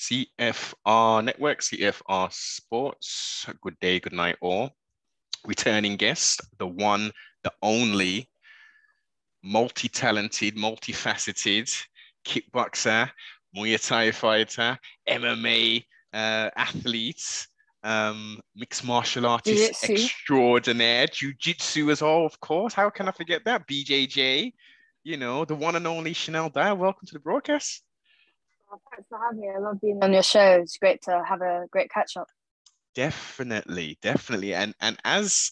CFR Network, CFR Sports. Good day, good night, all. Returning guest, the one, the only, multi-talented, multifaceted kickboxer, Muay Thai fighter, MMA athlete, mixed martial artist Jujitsu. extraordinaire, Jujitsu as well, of course. How can I forget that? BJJ, the one and only Shanelle Dyer. Welcome to the broadcast. Thanks for having me. I love being on your show. It's great to have a great catch up. Definitely. And as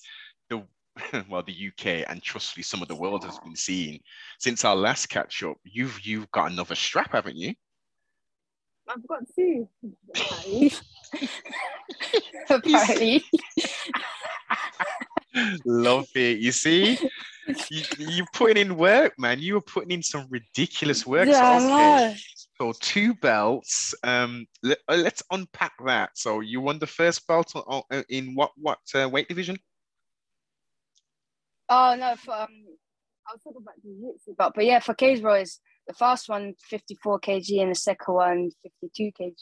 the UK and trustfully some of the world has been seeing since our last catch up, you've got another strap, haven't you? I've got two. Apparently. Love it. You see, you're putting in work, man. You were putting in some ridiculous work. Yeah, So 2 belts. Let's unpack that. So you won the first belt in what weight division? Oh no, I was talking about the jiu-jitsu belt, but yeah, for cage rows, the first one 54 kg and the second one 52 kg.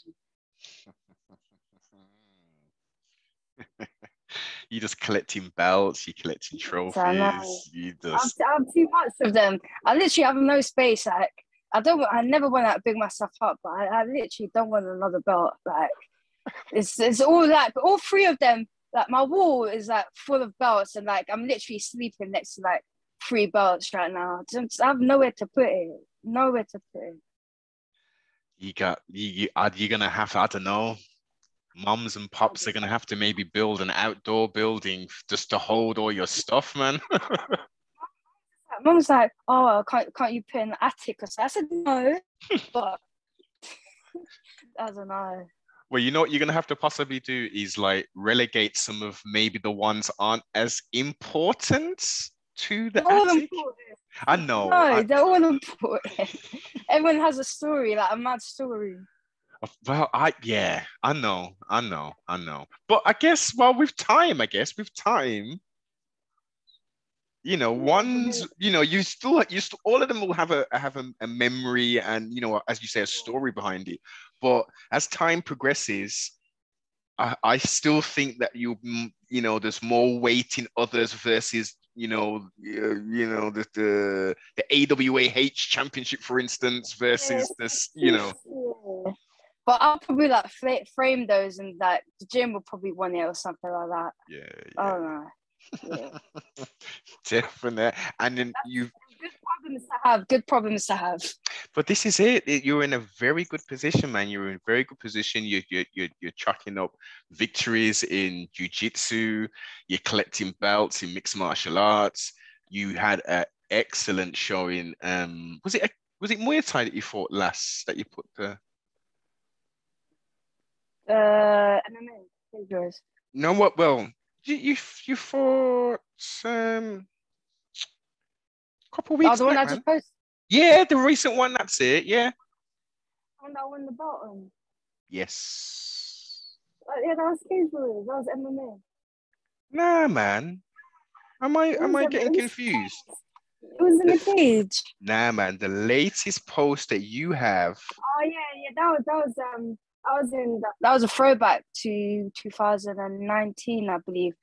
You just collecting belts, you collecting trophies, you just I have too much of them. I literally have no space. Like I never want to big myself up, but I literally don't want another belt. Like it's all like all 3 of them. Like my wall is like full of belts, and like I'm literally sleeping next to like 3 belts right now. I have nowhere to put it. Nowhere to put it. you're gonna have, I don't know, mums and pops are gonna have to maybe build an outdoor building just to hold all your stuff, man. Mum was like, "Oh, can't you put in the attic?" Or so. I said no, but I don't know. Well, you know what you're gonna have to possibly do is like relegate some of maybe the ones aren't as important to the They're all attic. important. I know. No, they're all important. Everyone has a story, like a mad story. Well, I know. But I guess, well, with time, ones, you still all of them will have a memory and as you say, a story behind it. But as time progresses, I still think that there's more weight in others versus the AWAH championship, for instance, versus this. Yeah. But I'll probably like frame those, and like the gym will probably want it or something like that. Yeah. I don't know. Yeah. Definitely. And then good problems to have. But this is it. You're in a very good position, man. You're in a very good position. You're chalking up victories in jiu-jitsu. You're collecting belts in mixed martial arts. You had an excellent showing. Was it Muay Thai that you fought last? That you put the MMA. No, what? Well, you fought a couple of weeks the one back, I man. just posted. Yeah, the recent one. That's it. Yeah. And I won the bottom. Yes. Yeah, that was casual. That was MMA. Nah, man. Am I getting confused? It was in the cage. Nah, man. The latest post that you have. Oh yeah. That was a throwback to 2019, I believe.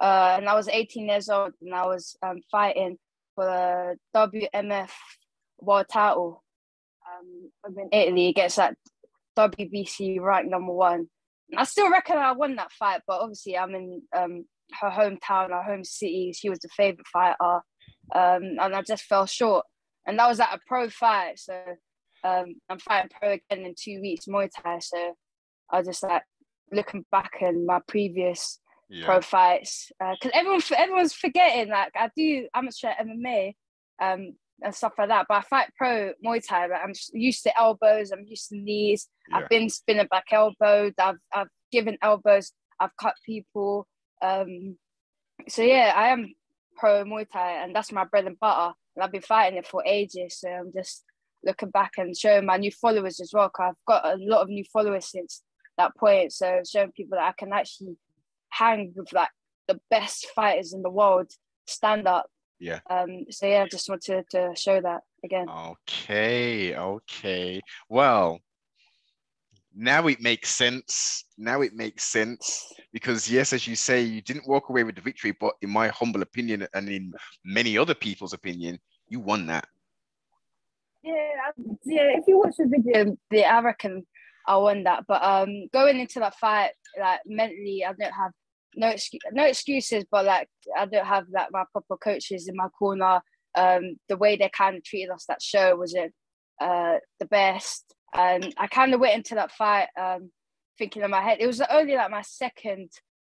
And I was 18 years old, and I was fighting for the WMF world title. In Italy against that WBC rank #1. And I still reckon I won that fight, but obviously I'm in her hometown, her home city. She was the favorite fighter, and I just fell short. And that was at a pro fight, so I'm fighting pro again in 2 weeks, Muay Thai. So I just like looking back in my previous pro fights, because everyone's forgetting, like I do amateur MMA and stuff like that, but I fight pro Muay Thai. Like, I'm used to elbows, I'm used to knees. I've been spinning back elbowed, I've given elbows, I've cut people. So yeah, I am pro Muay Thai, and that's my bread and butter, and I've been fighting it for ages. So I'm just looking back and showing my new followers as well, because I've got a lot of new followers since that point. So showing people that I can actually hang with like the best fighters in the world, stand up. Yeah. So yeah, I just wanted to show that again. Okay. Well, Now it makes sense. Now it makes sense because yes, as you say, you didn't walk away with the victory, but in my humble opinion, and in many other people's opinion, you won that. Yeah. If you watch the video, I reckon I won that. But going into that fight, like mentally, I don't have no excuses. But like, I don't have like my proper coaches in my corner. The way they kind of treated us that show wasn't the best. And I kind of went into that fight thinking in my head, it was only like my second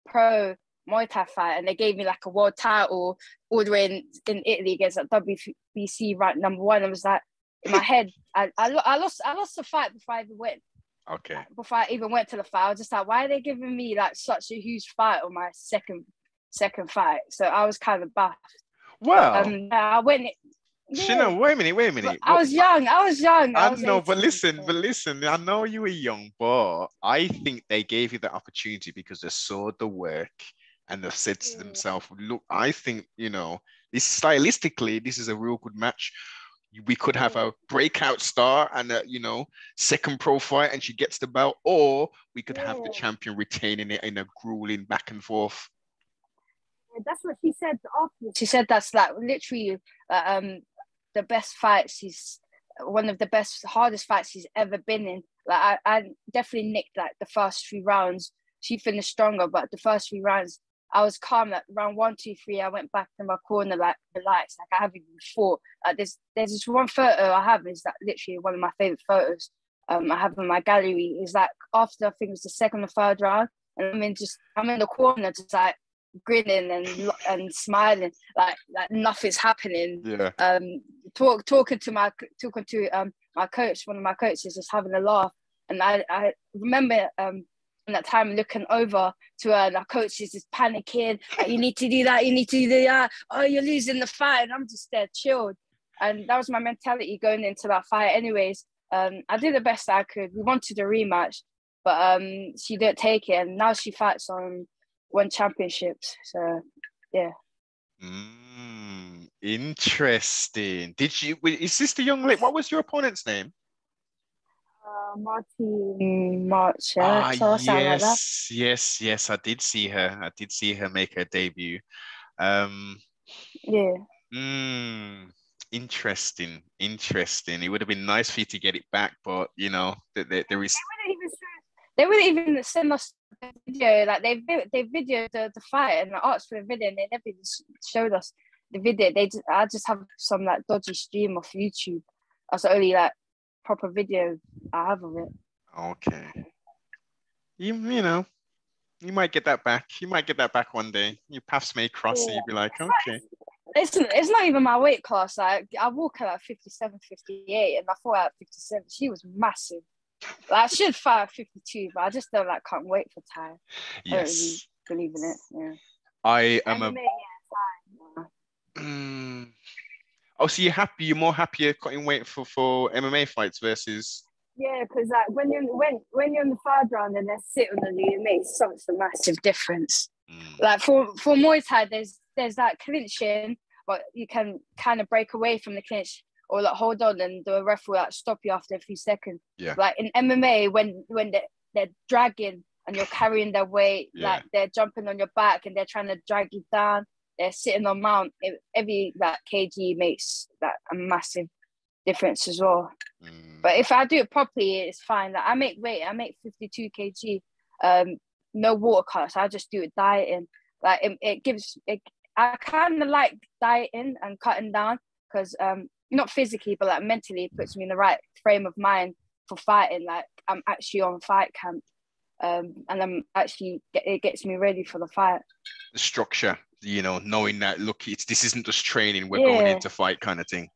pro Muay Thai fight, and they gave me like a world title all the way in Italy against like WBC ranked #1. I was like, in my head, I lost the fight before I even went. Okay. Before I even went to the fight, I was just like, why are they giving me like such a huge fight on my second fight? So I was kind of baffled. Well, I went. Shanelle, wait a minute. I was young. I know, 18, but listen. I know you were young, but I think they gave you the opportunity because they saw the work and they've said to themselves, "Look, I think this stylistically, this is a real good match. We could have a breakout star and a second pro fight, and she gets the belt, or we could have the champion retaining it in a grueling back and forth." That's what she said after. She said that's like literally the best fight one of the hardest fights she's ever been in. Like I definitely nicked like the first 3 rounds. She finished stronger, but the first 3 rounds I was calm. Like round 1, 2, 3, I went back to my corner like relaxed, like I haven't even fought. Like there's this one photo I have is like literally one of my favorite photos. I have in my gallery. Is like after I think it was the second or third round, and I'm in the corner just like grinning and smiling like nothing's happening. Talking to my coach, one of my coaches, just having a laugh. And I remember in that time looking over to her, and our coach is just panicking, like, you need to do that, oh, you're losing the fight. And I'm just there chilled, and that was my mentality going into that fight anyways. I did the best I could. We wanted a rematch, but she didn't take it, and now she fights on 1 championships. So yeah. Interesting. Is this the young lady? What was your opponent's name? Martin March. Yes. I did see her make her debut. Yeah. Interesting. It would have been nice for you to get it back, but there is. They wouldn't even send us the video. Like they videoed the fight and the asked for the video, and they never showed us the video. I just have some like dodgy stream off YouTube. That's the only like proper video I have of it. Okay. You might get that back. You might get that back one day. Your paths may cross, and you'd be like, okay. It's not even my weight class. Like I walk at 57, 58, and I fought at 57. She was massive. Like, I should fight at 52, but I just can't wait for time. Yes. I don't really believe in it. Yeah. I am Oh, so you're more happier cutting weight for MMA fights versus. Yeah, because like when you're in the 3rd round and they're sitting on you, it makes such a massive difference. Like for Muay Thai, there's that clinching, but you can kind of break away from the clinch or like hold on, and the ref will like stop you after a few seconds. Yeah. Like in MMA, when they're dragging and you're carrying their weight, like they're jumping on your back and they're trying to drag you down. They're sitting on mount. Every kg makes a massive difference as well. But if I do it properly, it's fine. Like I make 52 kg. No water cuts. I just do it dieting. Like it gives it. I kind of like dieting and cutting down because not physically, but like mentally, it puts me in the right frame of mind for fighting. Like I'm actually on fight camp, and it gets me ready for the fight. The structure, knowing that this isn't just training, we're going into fight kind of thing.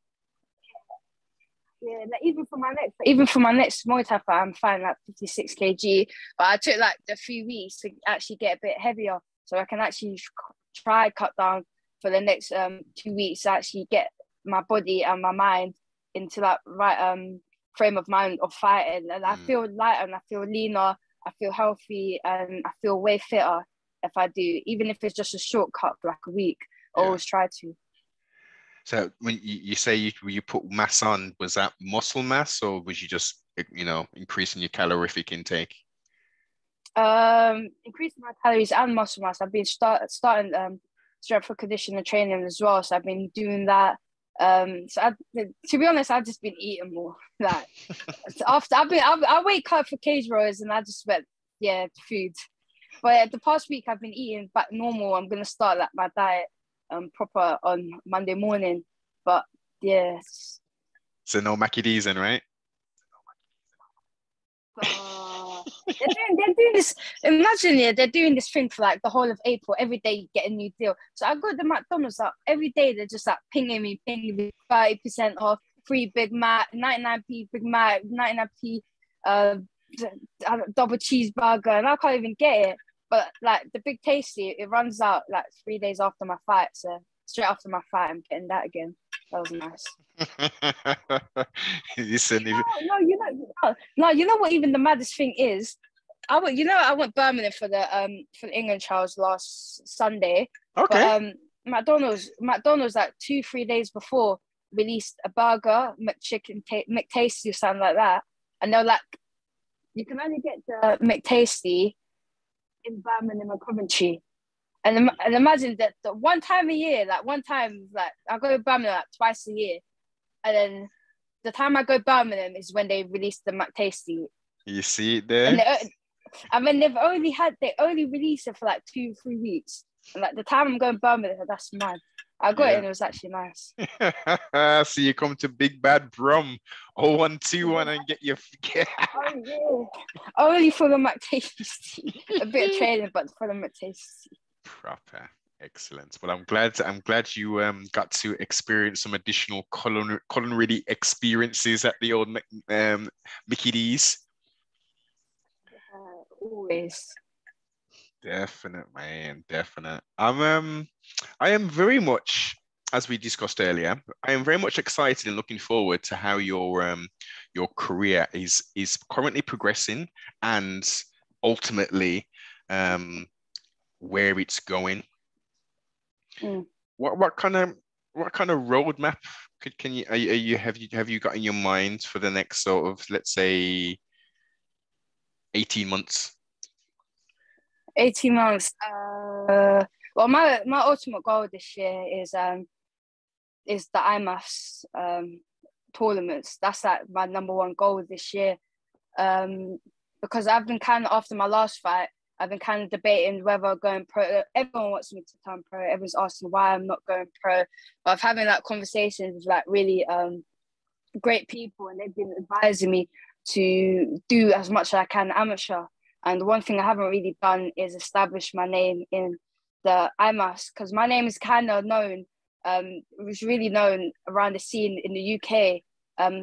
Yeah, like even for my next Muay Thai fight, I'm fighting like 56 kg, but I took like a few weeks to actually get a bit heavier, so I can actually try cut down for the next 2 weeks to actually get my body and my mind into that right frame of mind of fighting, and I feel lighter and I feel leaner, I feel healthy, and I feel way fitter if I do, even if it's just a shortcut for like a week. I always try to. So when you say you put mass on, was that muscle mass or was you just increasing your calorific intake? Increasing my calories and muscle mass. I've been starting strength and conditioning training as well. So I've been doing that. To be honest, I've just been eating more. Like after I wake up for cage rows and I just went, yeah, food. But the past week I've been eating back normal. I'm gonna start like my diet proper on Monday morning. But yeah. So no Mackie D's then, right? They're doing this. Imagine, yeah, they're doing this thing for like the whole of April. Every day you get a new deal. So I go to the McDonald's up every day. They're just like pinging me 30% off, free Big Mac, 99p Big Mac, 99p double cheeseburger, and I can't even get it. But like the Big Tasty, it runs out like 3 days after my fight. So straight after my fight, I'm getting that again. That was nice. Listen, you know what? Even the maddest thing is, I went Birmingham for the England trials last Sunday. Okay. But McDonald's like 2-3 days before released a burger, McTasty or something like that, and they're like, you can only get the McTasty in Birmingham and Coventry. And imagine that the one time a year, like I go to Birmingham like twice a year, and then the time I go to Birmingham is when they release the McTasty. You see it there? And they only release it for like 2-3 weeks. And like the time I'm going to Birmingham, that's mad. I got it and it was actually nice. So you come to Big Bad Brum 0121 and get your Oh yeah. Only for the McTasty. A bit of training, but for the McTasty. Proper. Excellent. Well, I'm glad you got to experience some additional culinary experiences at the old Mickey D's. Always. Definite, man. Definite. I am very much, as we discussed earlier, I am very much excited and looking forward to how your career is currently progressing and ultimately where it's going. Mm. What kind of roadmap have you got in your mind for the next sort of, let's say, 18 months? 18 months. Well, my ultimate goal this year is the IMAFs tournaments. That's like my number one goal this year. Because I've been kind of, after my last fight, I've been kind of debating whether going pro. Everyone wants me to turn pro. Everyone's asking why I'm not going pro. But I've having like conversations with like really great people, and they've been advising me to do as much as I can amateur. And the one thing I haven't really done is establish my name in the IMAS, because my name is kind of known. It was really known around the scene in the UK,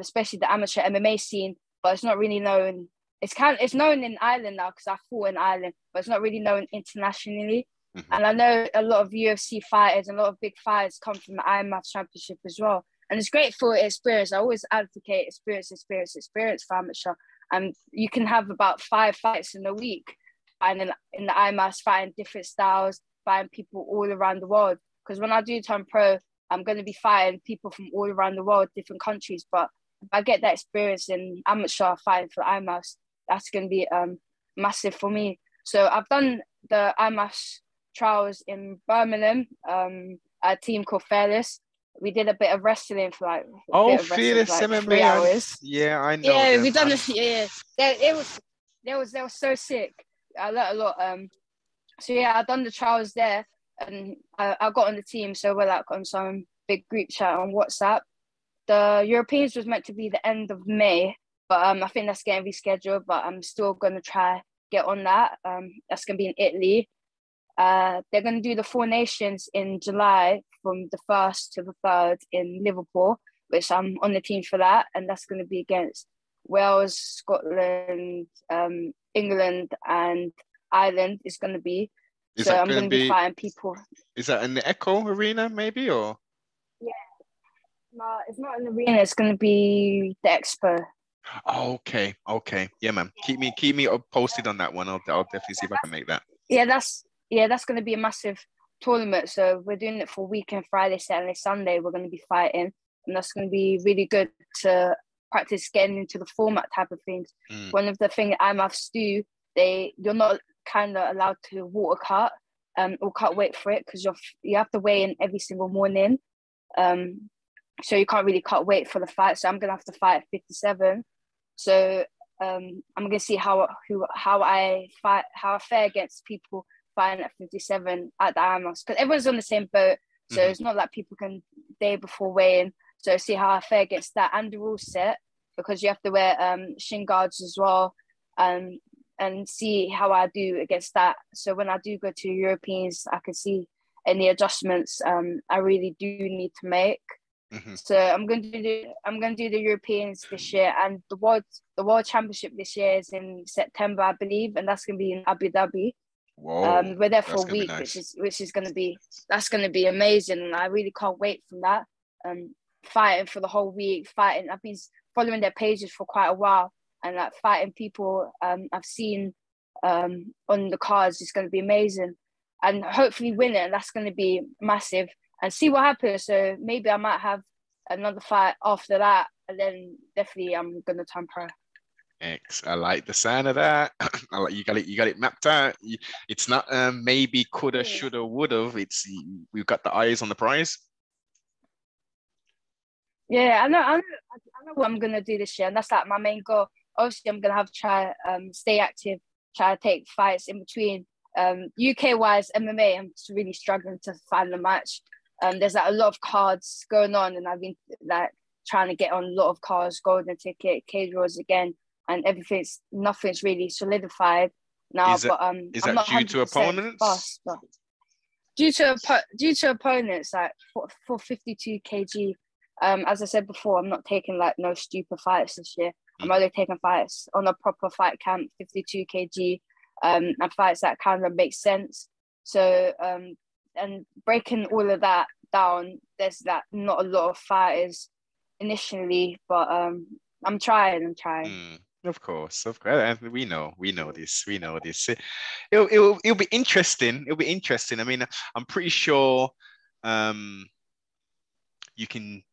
especially the amateur MMA scene, but it's not really known. It's known in Ireland now because I fought in Ireland, but it's not really known internationally. Mm-hmm. And I know a lot of UFC fighters and a lot of big fighters come from the IMAF Championship as well. And it's great for experience. I always advocate experience for amateur. And you can have about 5 fights in a week, and in the IMAS, fighting different styles, fighting people all around the world. Because when I do turn pro, I'm going to be fighting people from all around the world, different countries. But if I get that experience in amateur fighting for IMAS, that's going to be massive for me. So I've done the IMAS trials in Birmingham, at a team called Fearless. We did a bit of wrestling for like Fearless MMA. 3 hours. Yeah, I know. Yeah, we done this. Yeah, they were so sick. I learned a lot. So yeah, I done the trials there, and I got on the team. So we're like on some big group chat on WhatsApp. The Europeans was meant to be the end of May, but I think that's getting rescheduled. But I'm still gonna try get on that. That's gonna be in Italy. They're going to do the 4 Nations in July from the 1st to the 3rd in Liverpool, which I'm on the team for that. And that's going to be against Wales, Scotland, England, and Ireland is going to be. So I'm going to be fighting people. Is that in the Echo Arena maybe, or? Yeah. No, it's not in the arena. It's going to be the Expo. Oh, okay. Yeah, man. Keep me posted on that one. I'll definitely see if I can make that. Yeah, that's going to be a massive tournament. So we're doing it for weekend, Friday, Saturday, Sunday. We're going to be fighting, and that's going to be really good to practice getting into the format type of things. Mm. One of the things IMAFs do, you're not kind of allowed to water cut or cut weight for it, because you have to weigh in every single morning. So you can't really cut weight for the fight. So I'm gonna have to fight at 57. So I'm gonna see how I fare against people fighting at 57 at the IMAFs, because everyone's on the same boat. So it's not like people can day before weigh-in. So see how I fare against that, and the rule set, because you have to wear shin guards as well, and see how I do against that. So when I do go to Europeans, I can see any adjustments I really do need to make. So I'm going to do the Europeans this year, and the world championship this year is in September, I believe, and that's going to be in Abu Dhabi. Whoa, we're there for a week, nice. which is going to be amazing, and I really can't wait for that. Fighting for the whole week, I've been following their pages for quite a while, and like fighting people I've seen on the cards is going to be amazing, and hopefully win it, and that's going to be massive, and see what happens. So maybe I might have another fight after that, and then definitely I'm going to turn pro. I like the sound of that. I like you got it mapped out. It's not maybe coulda, shoulda, woulda. We've got the eyes on the prize. Yeah, I know what I'm gonna do this year, and that's like my main goal. Obviously, I'm gonna have to try stay active, try to take fights in between. UK wise, MMA, I'm just really struggling to find a match. There's like a lot of cards going on, and I've been like trying to get on a lot of cards, golden ticket, cage wars again, and nothing's really solidified now. Is that I'm not due to opponents? Fast, but due to opponents, like for 52 kg. As I said before, I'm not taking like no stupid fights this year. I'm only taking fights on a proper fight camp, 52 kg, and fights that kind of make sense. So, and breaking all of that down, there's like not a lot of fighters initially, but I'm trying. Of course. We know this. It'll be interesting. I mean, I'm pretty sure you can,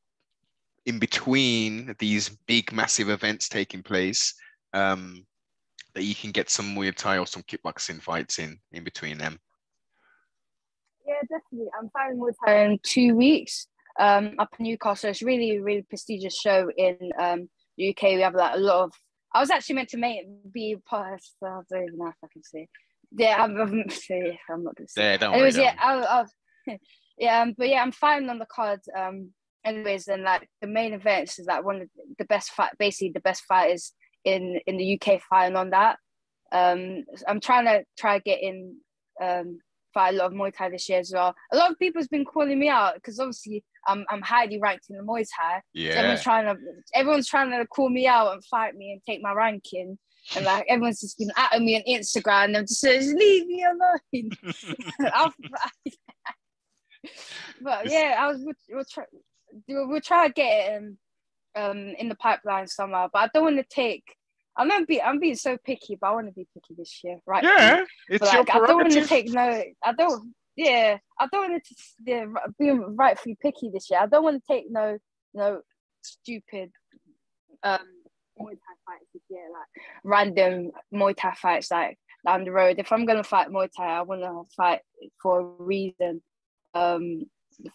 in between these big, massive events taking place, that you can get some Muay Thai or some kickboxing fights in between them. Yeah, definitely. I'm fighting Muay Thai in 2 weeks up in Newcastle. It's really, really prestigious show in the UK. We have like a lot of. I was actually meant to be part of. I don't even know if I can say. Yeah, I'm not going to say. Yeah, don't Anyways, worry. But yeah, I'm fighting on the card. Anyways, and like the main events is like one of the best the best fighters in the UK fighting on that. I'm trying to get in fight a lot of Muay Thai this year as well. A lot of people's been calling me out because obviously I'm highly ranked in the Muay Thai. Yeah. So everyone's trying to call me out and fight me and take my ranking. And like everyone's just been at me on Instagram and just leave me alone. But yeah, we'll try to get it in the pipeline somehow. But I don't want to take. I'm being so picky, but I want to be picky this year, right? Yeah, it's your prerogative. I don't want to take no. I don't want to be rightfully picky this year. I don't want to take no stupid Muay Thai fights this year, like random Muay Thai fights like down the road. If I'm gonna fight Muay Thai, I want to fight for a reason.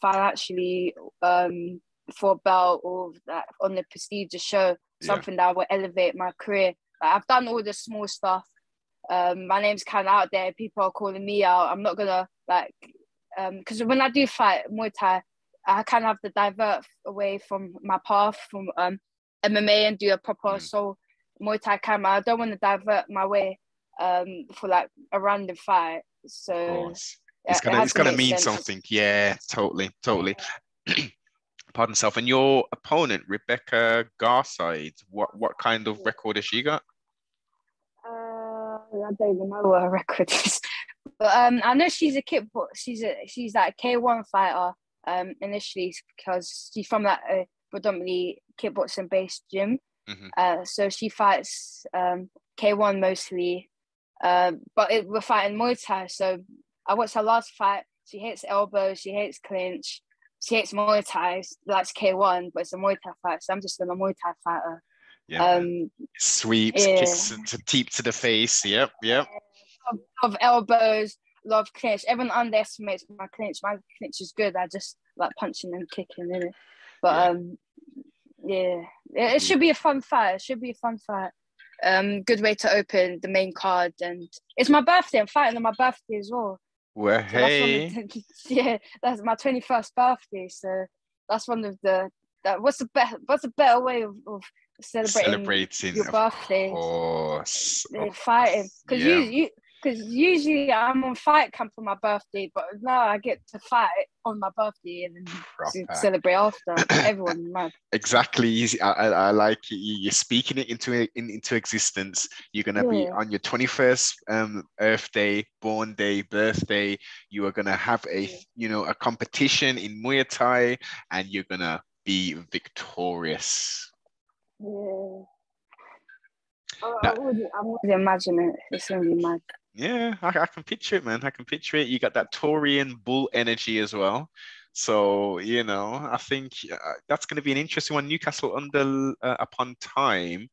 Financially, for a belt or that on the prestigious show, something that will elevate my career. Like, I've done all the small stuff. My name's kind of out there. People are calling me out. I'm not gonna because when I do fight Muay Thai, I kind of have to divert away from my path from MMA and do a proper soul Muay Thai camera. I don't want to divert my way for like a random fight. So of course. It's gonna mean sense. Something. Yeah, totally. Pardon self. And your opponent, Rebecca Garside, what kind of record has she got? I don't even know what her record is. But I know she's a kickboxer. She's like a K1 fighter initially, because she's from that predominantly kickboxing based gym. So she fights K1 mostly. But we're fighting Muay Thai. So I watched her last fight. She hits elbows, she hits clinch, she hits Muay Thai. That's K1, but it's a Muay Thai fight. So I'm just a Muay Thai fighter. Yeah, man. Sweeps, Yeah, kicks to deep to the face. Yep, yep. of elbows, a lot of clinch. Everyone underestimates my clinch. My clinch is good. I just like punching and kicking in it. But Yeah. yeah, it should be a fun fight. It should be a fun fight. Good way to open the main card, and it's my birthday. I'm fighting on my birthday as well. Well, So that's one of hey. the, yeah, that's my 21st birthday. So that's one of the what's a better way of celebrating Celebrating, your of birthday? course. Of Fighting, course. because Yeah. usually I'm on fight camp for my birthday, but now I get to fight on my birthday and then to Proper. celebrate after. Everyone mad. Exactly. I like it. You're speaking it into existence. You're gonna be Yeah, on your 21st Earth Day, born day, birthday. You are gonna have a competition in Muay Thai, and you're gonna be victorious. yeah. Now, I'm already imagining it. It's gonna be mad. yeah, I can picture it, man. I can picture it. You got that Taurian bull energy as well. So, I think that's going to be an interesting one. Newcastle under upon time.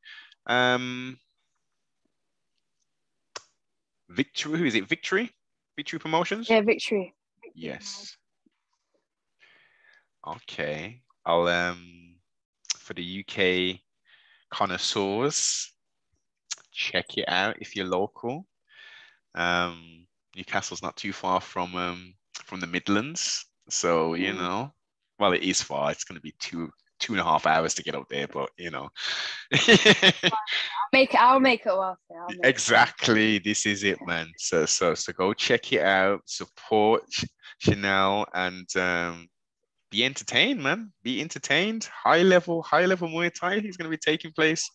Um, Victory, who is it? Victory? Victory Promotions? Yeah, victory. Yes. Okay. I'll for the UK connoisseurs, check it out if you're local. Newcastle's not too far from the Midlands, so well, it is far. It's going to be 2.5 hours to get up there, but I'll make it worth it. exactly. This is it, man. So go check it out. Support Shanelle and be entertained, man. Be entertained. High level Muay Thai is going to be taking place.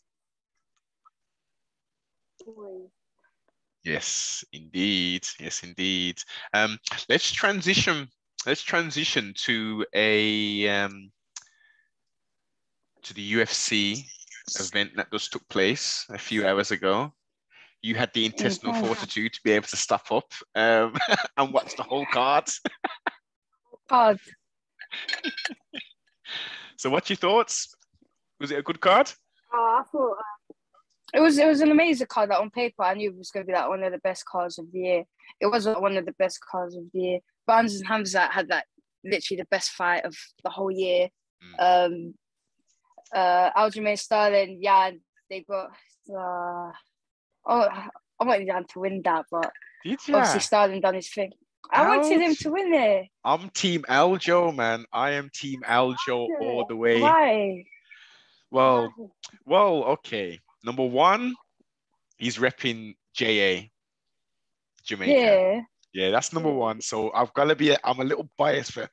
Yes, indeed. Yes, indeed. Um, let's transition. Let's transition to to the UFC event that just took place a few hours ago. You had the intestinal fortitude to be able to stop up and watch the whole card. Hard. So, what's your thoughts? Was it a good card? I thought it was an amazing card. That on paper, I knew it was going to be like one of the best cards of the year. It wasn't one of the best cards of the year. Barnes and Hamzat had that literally the best fight of the whole year. Aljamain Sterling, yeah, they got. I wanted Jan to win that, but obviously Sterling done his thing. I wanted him to win it. I'm Team Aljo, man. I am Team Aljo all the way. Why? Well, okay. Number one, he's repping JA, Jamaica. Yeah, that's number one. So I've got to be. I'm a little biased for,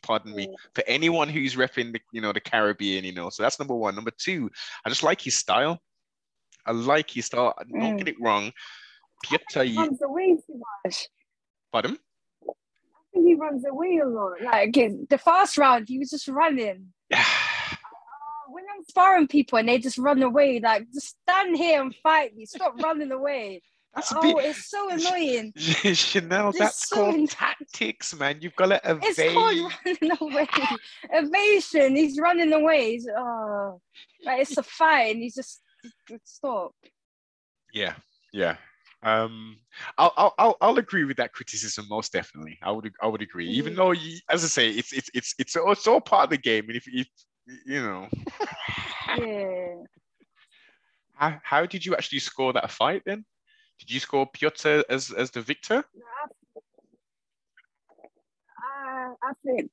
pardon me, for anyone who's repping the Caribbean. So that's number one. Number two, I just like his style. I like his style. Don't get it wrong. Piotr, he runs away too much. Pardon? I think he runs away a lot. Like the first round, he was just running. When I'm sparring people and they just run away, like just stand here and fight me. Stop running away. It's so annoying. Shanelle, that's called tactics, man. You've got to evade. It's called running away. Evasion. He's running away. Like it's a fight, and he's just stop. Yeah. I'll agree with that criticism most definitely. I would agree, even though as I say, it's all part of the game, and if Yeah. How did you actually score that fight then? Did you score Piotr as the victor? I think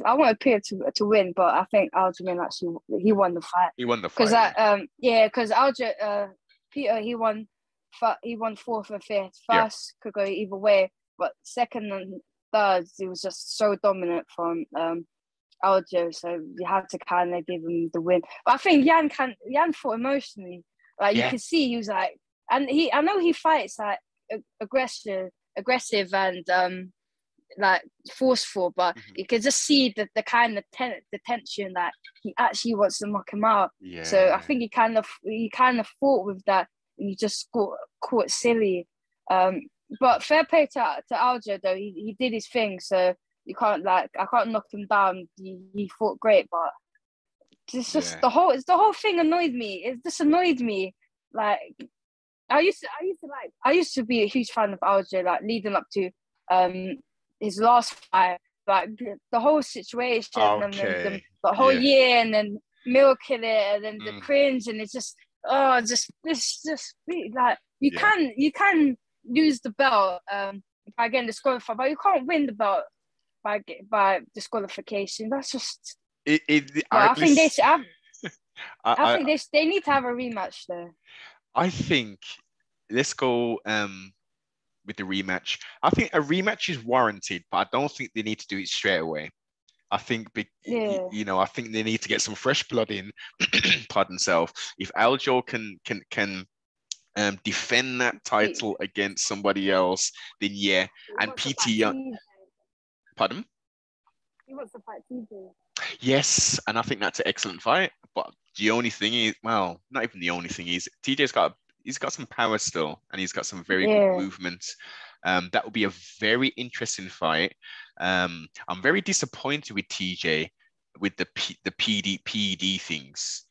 I want Piotr to win, but I think Aljamain actually he won the fight. He won the fight. Because Peter he won fourth and fifth. First could go either way, but second and third he was just so dominant from Aljo, so you had to kind of give him the win. But I think Jan fought emotionally. Like you could see he was like, and I know he fights like aggressive and like forceful, but you could just see the kind of the tension that he actually wants to knock him out. Yeah. So I think he kind of fought with that, and he just caught silly. But fair play to Aljo though, he did his thing. So I can't knock him down. He fought great, but It's just the whole thing annoyed me. It just annoyed me. Like I used to be a huge fan of Aljo, like leading up to his last fight, like the whole situation and then the whole year and then milking it and then the cringe and it's just like you can lose the belt by getting disqualified, but you can't win the belt by disqualification. That's just I think they should have, I think they need to have a rematch there. I think let's go with the rematch. I think a rematch is warranted, but I don't think they need to do it straight away. I think, I think they need to get some fresh blood in. Pardon self. If Aljo can defend that title against somebody else, then yeah. And PT, pardon? He wants to fight TJ. Yes, and I think that's an excellent fight. But the only thing is, well, not even the only thing is, TJ's got some power still, and he's got some very good movement. That would be a very interesting fight. I'm very disappointed with TJ with the PD things.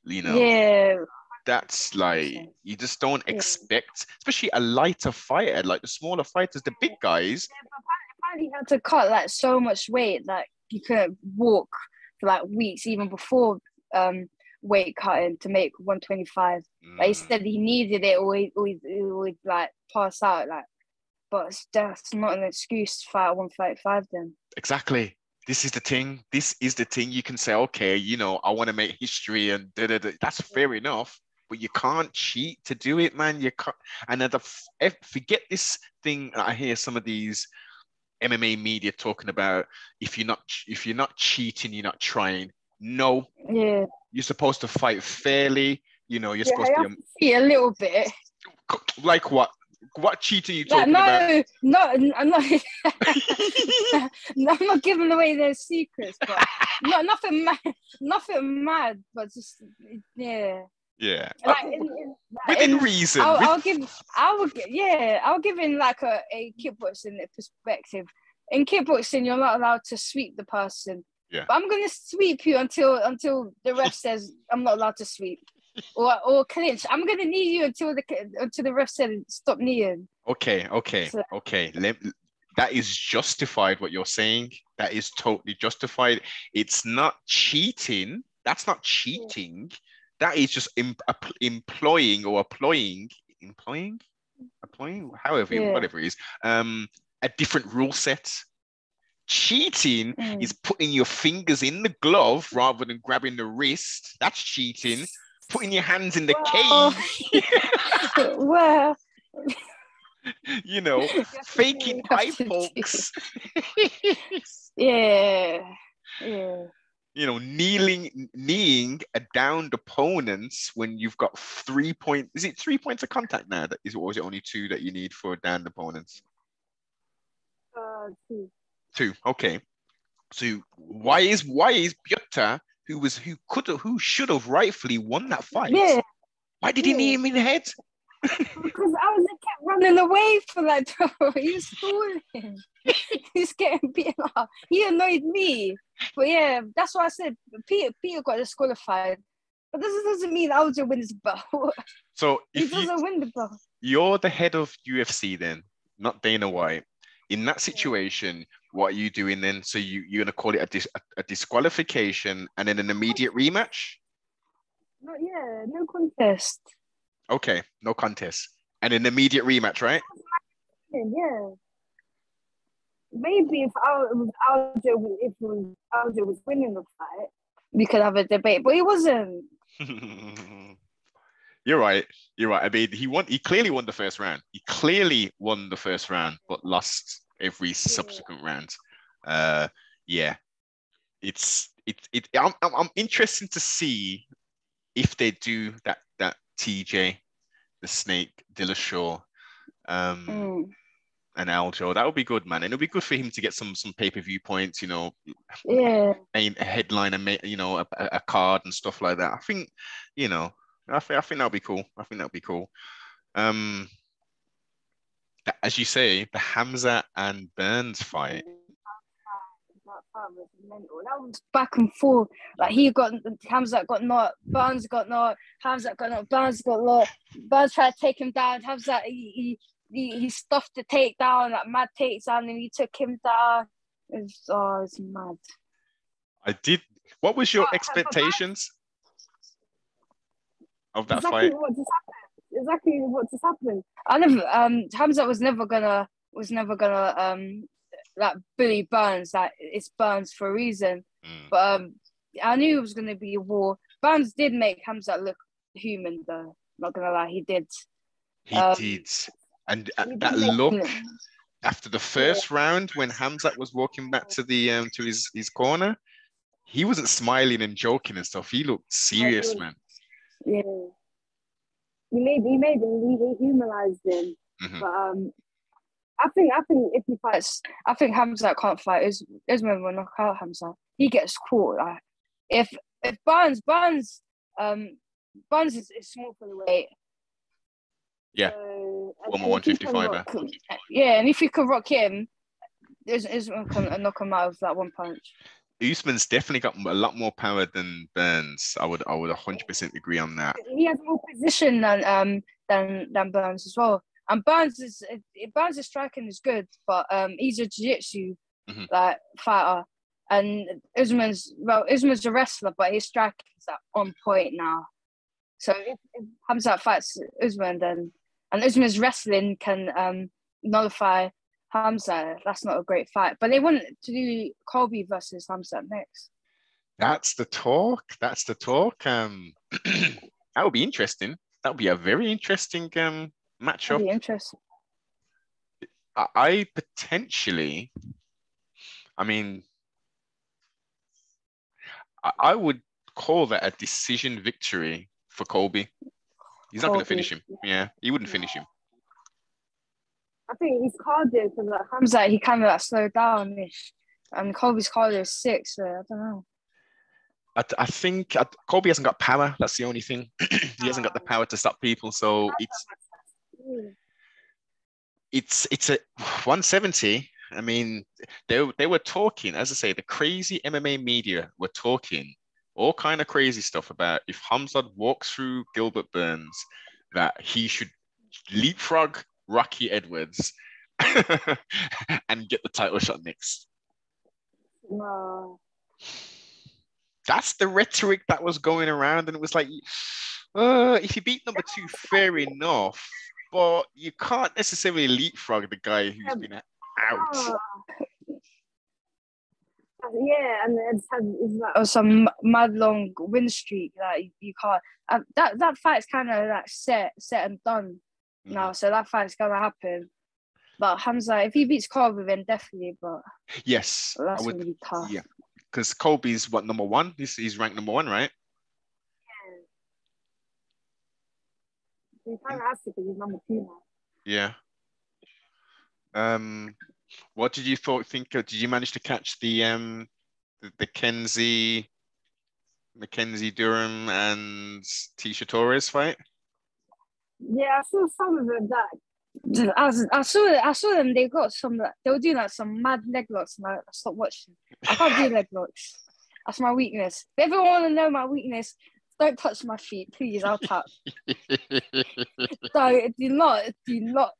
That's like you just don't expect, especially a lighter fighter, like the smaller fighters, the big guys. Apparently, he had to cut like so much weight, like he couldn't walk for like weeks, even before weight cutting to make 125. Like he said he needed it, or he would like pass out. Like, but that's not an excuse to fight at 135 then. Exactly. This is the thing. You can say, okay, I want to make history and that's fair enough, but you can't cheat to do it, man. You can't. And forget this thing. I hear some of these MMA media talking about if you're not cheating, you're not trying. No. Yeah. You're supposed to fight fairly. You're supposed to be a little bit. Like what? What cheating are you talking about? No, I'm not. I'm not giving away their secrets, but nothing mad, but just Yeah. Like, within reason. I'll give in like a kickboxing perspective. In kickboxing, you're not allowed to sweep the person. Yeah. But I'm gonna sweep you until the ref says I'm not allowed to sweep. Or clinch. I'm gonna knee you until the ref said stop kneeing. Okay. That is justified. What you're saying, that is totally justified. It's not cheating. That's not cheating. That is just employing, however, whatever it is. A different rule set. Cheating is putting your fingers in the glove rather than grabbing the wrist. That's cheating. Putting your hands in the cage. Well, faking eye pokes. Yeah. Kneeing a downed opponent when you've got 3 points. Is it 3 points of contact now? Or was it only 2 that you need for downed opponents? 2. 2. Okay. So why is Piotr, who should have rightfully won that fight? Yeah. Why did he knee him in the head? Because I kept running away from that bro. He was stalling. He's getting beaten up. He annoyed me. But yeah, that's why I said Peter got disqualified. But this doesn't mean Aljo wins the belt. So he doesn't win the belt. You're the head of UFC then, not Dana White. In that situation, what are you doing then? So you're gonna call it a disqualification and then an immediate rematch? No contest. Okay, no contest. And an immediate rematch, right? Yeah. Maybe if Aljo was winning the fight, we could have a debate, but he wasn't. You're right. I mean, he clearly won the first round. But lost every subsequent round. I'm interested to see if they do that TJ, the Snake, Dillashaw, and Aljo. That would be good, man. And it'll be good for him to get some pay-per-view points, a headline and a card and stuff like that. I think, I think that'll be cool. As you say, the Hamza and Burns fight. was mental. That was back and forth. Like Hamzat got knocked, Burns got knocked, Hamzat got knocked, Burns got knocked. Burns tried to take him down. Hamzat he stuffed the takedown, like mad takedown, and he took him down. It's mad. I did. What was your expectations of that fight? Exactly what just happened. I never. Hamzat was never gonna like bully Burns. Like it's Burns for a reason. But I knew it was gonna be a war. Burns did make Hamzat look human, though. Not gonna lie, he did. He did. And that look after the first round, when Hamzat was walking back to the to his corner, he wasn't smiling and joking and stuff. He looked serious, man. Yeah. He humanized him. But I think if he fights, I think Hamzat can't fight. Usman will knock out Hamzat. He gets caught. Like if Burns is small for the weight. Yeah. So, 155. Yeah, and if he could rock him, Usman can knock him out of that one punch. Usman's definitely got a lot more power than Burns. I would 100% agree on that. He has more position than Burns as well. And Burns' striking is good, but he's a jiu-jitsu like fighter, and Usman's a wrestler, but his striking is like on point now. So if Hamzat fights Usman, then and Usman's wrestling can nullify Hamzat, that's not a great fight. But they want to do Colby versus Hamzat next. That's the talk. That would be interesting. That would be a very interesting matchup. That'd be interesting. I potentially, I mean, I would call that a decision victory for Colby. He's not going to finish him. Yeah, he wouldn't finish him. I think his cardio, because like Hamzat, he kind of like slowed down-ish. And Colby's cardio is 6, so I don't know. I think Colby hasn't got power. That's the only thing. He hasn't got the power to stop people. So it's a 170. I mean, they were talking, as I say, the crazy MMA media were talking all kind of crazy stuff about if Hamzat walks through Gilbert Burns, that he should leapfrog Rocky Edwards and get the title shot next. Wow. That's the rhetoric that was going around, and it was like, if you beat number 2, fair enough, but you can't necessarily leapfrog the guy who's been out. Yeah, and it's like some mad long win streak that you can't. That fight's kind of like set and done now, so that fight's gonna happen. But Hamzat, if he beats Colby, then definitely. But yes, that's gonna be tough. Yeah, because Colby's what, number 1? He's ranked number 1, right? Yeah. He kind of has to, because he's number 2 now. Yeah. What did you think? Did you manage to catch the Mackenzie Durham and Tisha Torres fight? Yeah, I saw some of it. I saw them. They got some. They were doing like some mad leg locks, and I stopped watching. I can't do leg locks. That's my weakness. If everyone want to know my weakness, don't touch my feet, please. I'll tap. Do not.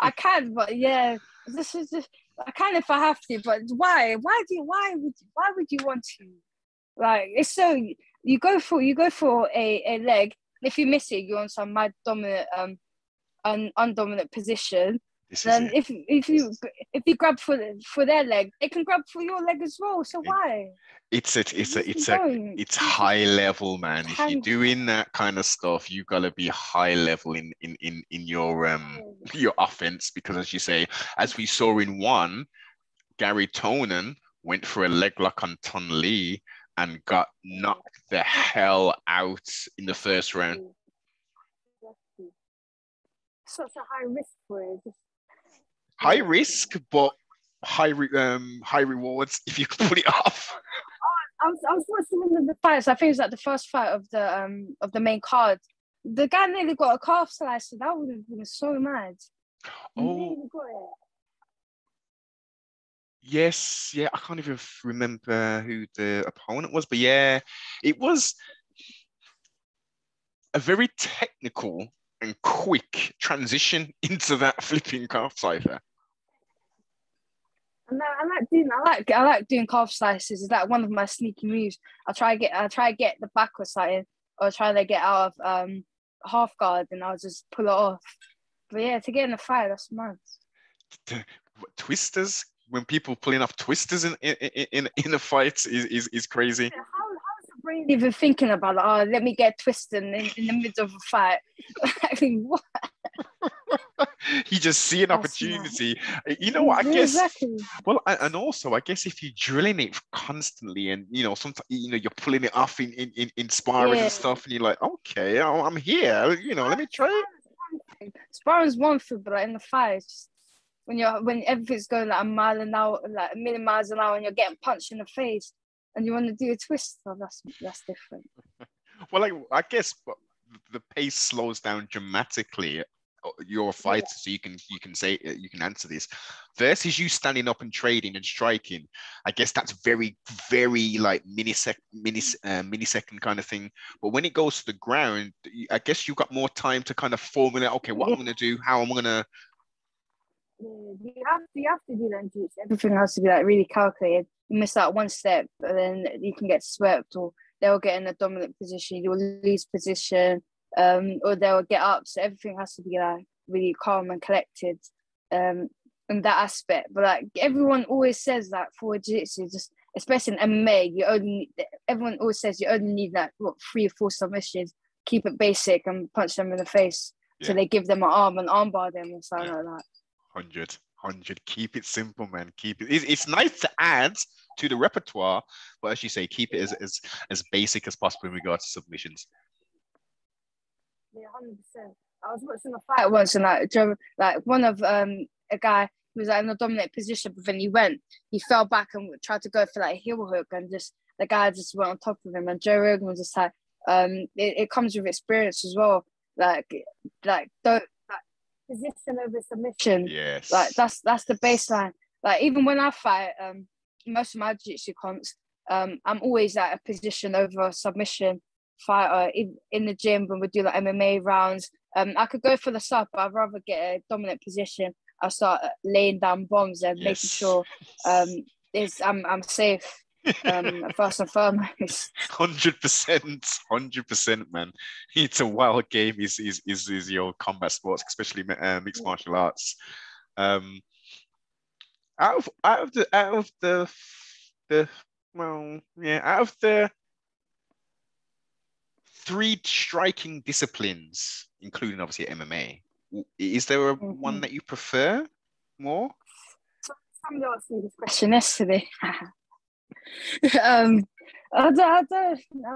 I can, but yeah, this is just. I can if I have to, but why? Why would you want to? Like, it's so you go for a leg. If you miss it, you're on some mad dominant undominant position. Then if you grab for their leg, they can grab for your leg as well. So why? It's high level, man. If you're doing that kind of stuff, you gotta be high level in your offense, because as you say, as we saw in one, Gary Tonin went for a leg lock on Ton Lee and got knocked the hell out in the first round. Such a high risk for it. High risk, but high rewards if you can put it off. I was watching one of the fights. I think it was like the first fight of the main card. The guy nearly got a calf slicer. That would have been so mad. Oh, Yes, yeah, I can't even remember who the opponent was, but yeah, it was a very technical and quick transition into that flipping calf cipher. And I like doing calf slices. It's like one of my sneaky moves. I try to get the back or something, or try to get out of half guard, and I'll just pull it off. But yeah, to get in the fight, that's mad. Twisters, when people pulling off twisters in a fight is crazy. How's the brain even thinking about it? Oh, let me get twisted in the middle of a fight. I mean, what? You just see an That's mad. opportunity. You know what? I guess. Exactly. Well, and also, I guess if you're drilling it constantly, and sometimes you're pulling it off in sparring and Yeah. stuff, and you're like, okay, I'm here. Let me try it. Sparring's one thing, but like in the fight, it's just when everything's going like a mile an hour, like a million miles an hour, and you're getting punched in the face, and you want to do a twist, oh, that's different. Well, like I guess the pace slows down dramatically. You're a fighter, so you can answer this. Versus you standing up and trading and striking, I guess that's very, very like millisecond kind of thing. But when it goes to the ground, I guess you've got more time to kind of formulate. Okay, what I'm going to do, how I'm going to. You have to do that in jiu-jitsu. Everything has to be like really calculated. You miss out one step, and then you can get swept, or they'll get in a dominant position, you'll lose position, or they'll get up. So everything has to be like really calm and collected, in that aspect. But like everyone always says that for jiu-jitsu, just especially in MMA, everyone always says you only need like 3 or 4 submissions, keep it basic and punch them in the face. So they give them an arm and armbar them and something like that. 100. Keep it simple, man. Keep it. It's nice to add to the repertoire, but as you say, keep it as basic as possible in regards to submissions. Yeah, 100%. I was watching a fight once, and like one of a guy who was like in a dominant position, but then he fell back and tried to go for like a heel hook, and just the guy just went on top of him, and Joe Rogan was just like, it comes with experience as well. Like don't. Position over submission. Yes. Like that's the baseline. Like even when I fight, most of my jiu-jitsu comps, I'm always at a position over submission fighter in the gym when we do like MMA rounds. I could go for the sub, but I'd rather get a dominant position. I start laying down bombs and making sure I'm safe. First and foremost. 100%, man. It's a wild game. Is your combat sports, especially mixed martial arts. Out of the three striking disciplines, including obviously MMA, is there one that you prefer more? Somebody asked me this question yesterday. I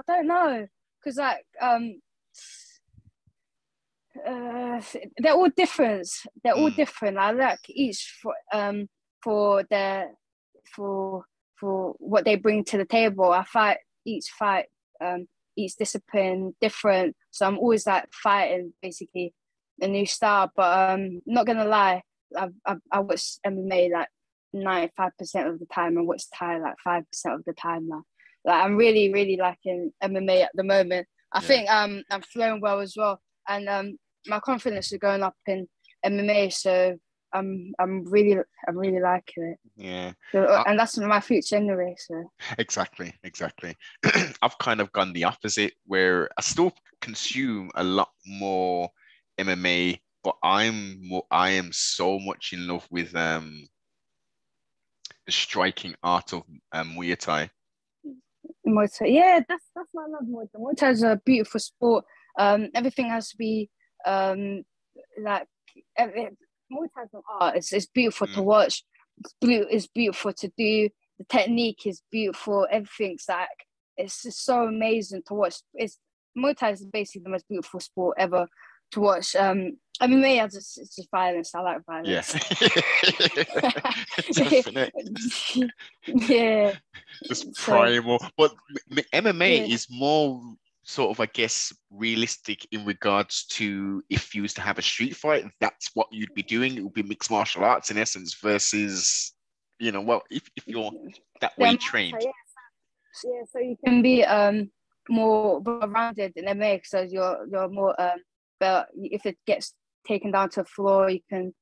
don't know, because like they're all different. They're all different. I like each for what they bring to the table. I fight each discipline different. So I'm always like fighting basically a new style. But not gonna lie, I watch MMA like 95% of the time, and watch Thai like 5% of the time now. Like I'm really, really liking MMA at the moment. I think I'm flowing well as well, and my confidence is going up in MMA. So I'm really liking it. Yeah. So, and that's my future anyway. So exactly. I've kind of gone the opposite, where I still consume a lot more MMA, but I am so much in love with the striking art of Muay Thai. Muay Thai, yeah, that's why I love Muay Thai. Muay Thai is a beautiful sport. Everything has to be like Muay Thai is an art. It's beautiful to watch. It's beautiful to do. The technique is beautiful. Everything's like it's just so amazing to watch. Muay Thai is basically the most beautiful sport ever to watch. MMA, it's just violence. I like violence. Definitely. Yeah. Just primal. But MMA is more sort of, I guess, realistic in regards to if you was to have a street fight, that's what you'd be doing. It would be mixed martial arts in essence versus you know, well, if you're that way Then trained. so you can be more well-rounded in MMA because you're more but if it gets taken down to the floor, you can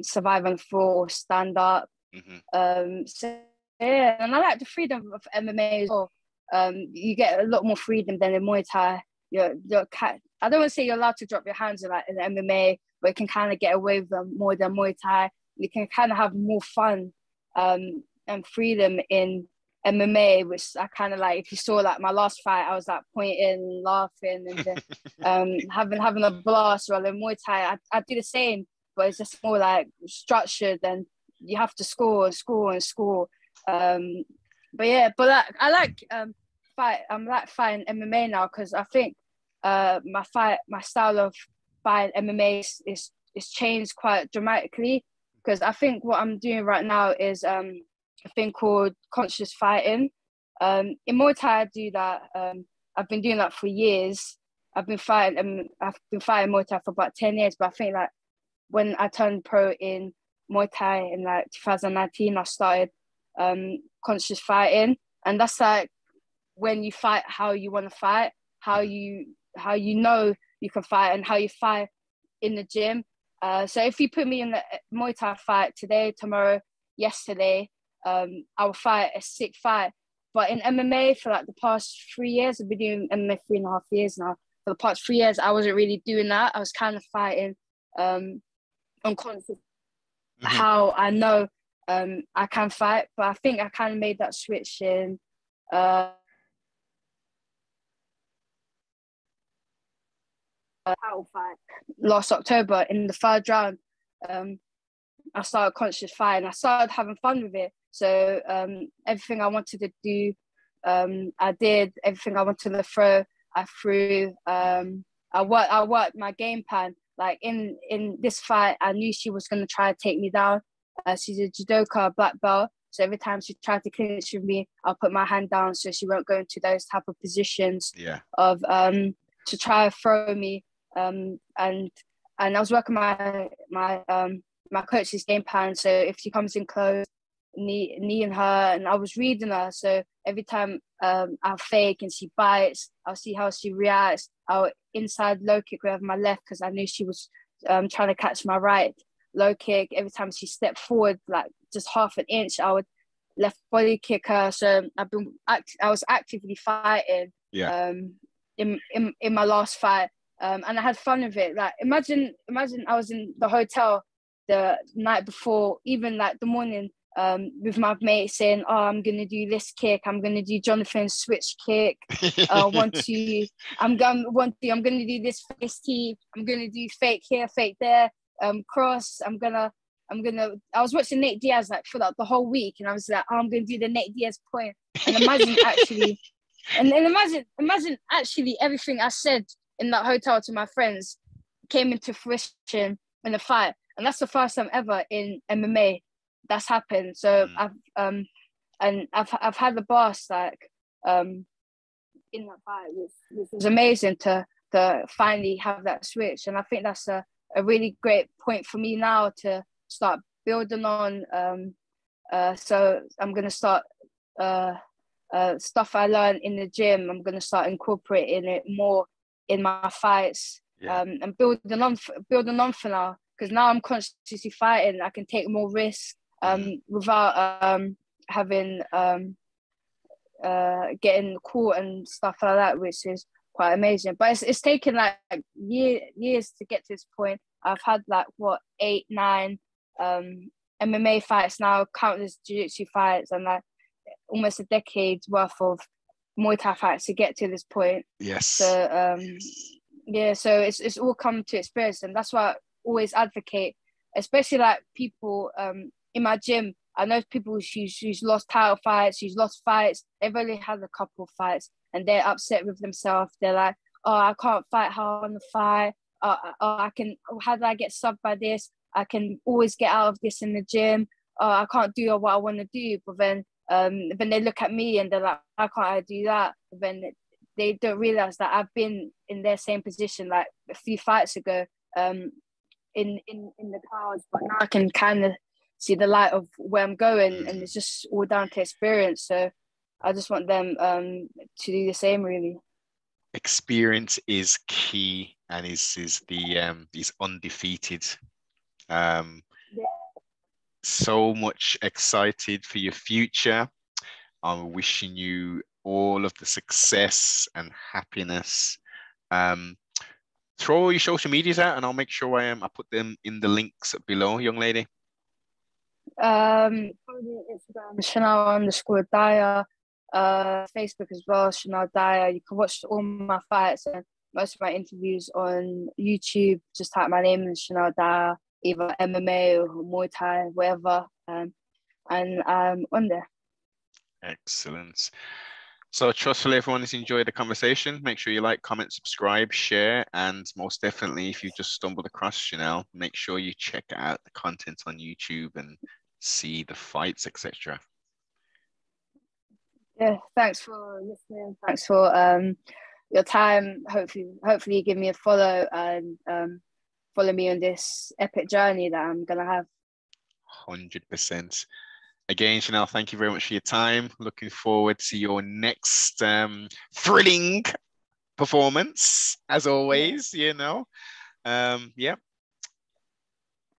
survive on the floor or stand up. So yeah, and I like the freedom of MMA as well. You get a lot more freedom than in Muay Thai. I don't want to say you're allowed to drop your hands like in MMA, but you can kind of get away with them more than Muay Thai. You can kind of have more fun and freedom in MMA, which I kind of like. If you saw like my last fight, I was like pointing, laughing, and then having a blast. While in Muay Thai, I do the same, but it's just more like structured, and you have to score and score and score. But yeah, but like, I like fight. I'm like fighting MMA now because I think my style of fighting MMA is changed quite dramatically. Because I think what I'm doing right now is a thing called conscious fighting. In Muay Thai, I do that. I've been doing that for years. I've been fighting Muay Thai for about 10 years. But I think like when I turned pro in Muay Thai in like 2019, I started conscious fighting, and that's like when you fight how you want to fight, how you know you can fight, and how you fight in the gym. So if you put me in the Muay Thai fight today, tomorrow, yesterday, I will fight a sick fight. But in MMA for like the past 3 years, I've been doing MMA 3.5 years now. For the past 3 years, I wasn't really doing that. I was kind of fighting unconscious how I know I can fight. But I think I kind of made that switch in title fight last October in the third round. I started conscious fighting. I started having fun with it. So everything I wanted to do, I did. Everything I wanted to throw, I threw. I worked my game plan. Like in this fight, I knew she was gonna try to take me down. She's a judoka, black belt. So every time she tried to clinch with me, I'll put my hand down so she won't go into those type of positions of to try to throw me. And I was working my coach's game plan. So if she comes in close, knee in her, and I was reading her. So every time I'll fake and she bites, I'll see how she reacts. I'll inside low kick with my left because I knew she was trying to catch my right low kick. Every time she stepped forward, like just half an inch, I would left body kick her. So I was actively fighting in my last fight. And I had fun with it. Like imagine I was in the hotel the night before, even like the morning, with my mate saying, "Oh, I'm gonna do this kick. I'm gonna do Jonathan's switch kick. 1, 2. I'm gonna do this face teep. I'm gonna do fake here, fake there. Cross. I was watching Nate Diaz like for like the whole week, and I was like, oh, I'm gonna do the Nate Diaz point. And imagine actually, and imagine actually everything I said in that hotel to my friends came into fruition in the fight. And that's the first time ever in MMA that's happened. So I've had the boss like in that fight, which was amazing to finally have that switch. And I think that's a really great point for me now to start building on. So I'm gonna start stuff I learned in the gym. I'm gonna start incorporating it more in my fights, and building on for now, because now I'm consciously fighting. I can take more risks without having getting caught and stuff like that, which is quite amazing. But it's taken like years to get to this point. I've had like 8, 9 MMA fights now, countless jiu-jitsu fights, and like almost a decade's worth of Muay Thai fights to get to this point. Yes. So so it's all come to experience, and that's why I always advocate, especially like people in my gym. I know people who's lost title fights, who's lost fights. They've only had a couple of fights, and they're upset with themselves. They're like, "Oh, I can't fight how I want to fight. I can. How do I get subbed by this? I can always get out of this in the gym. I can't do what I want to do." But then they look at me and they're like, "How can't I do that?" But then they don't realize that I've been in their same position like a few fights ago, in the cars, but now I can kind of see the light of where I'm going, and it's just all down to experience. So I just want them to do the same, really. Experience is key, and is undefeated. Um, Yeah. so much excited for your future. I'm wishing you all of the success and happiness. Throw your social medias out, and I'll make sure I put them in the links below, young lady. Probably Instagram, Chanel_Dyer. Facebook as well, Shanelle Dyer. You can watch all my fights and most of my interviews on YouTube. Just type my name in, Shanelle Dyer, either MMA or Muay Thai, whatever. And I'm on there. Excellent. So trustfully, everyone has enjoyed the conversation. Make sure you like, comment, subscribe, share, and most definitely, if you just stumbled across Shanelle, make sure you check out the content on YouTube and see the fights, etc. Yeah, thanks for listening. Thanks for your time. Hopefully you give me a follow and follow me on this epic journey that I'm gonna have. 100%. Again, Shanelle, thank you very much for your time. Looking forward to your next thrilling performance, as always, Yeah,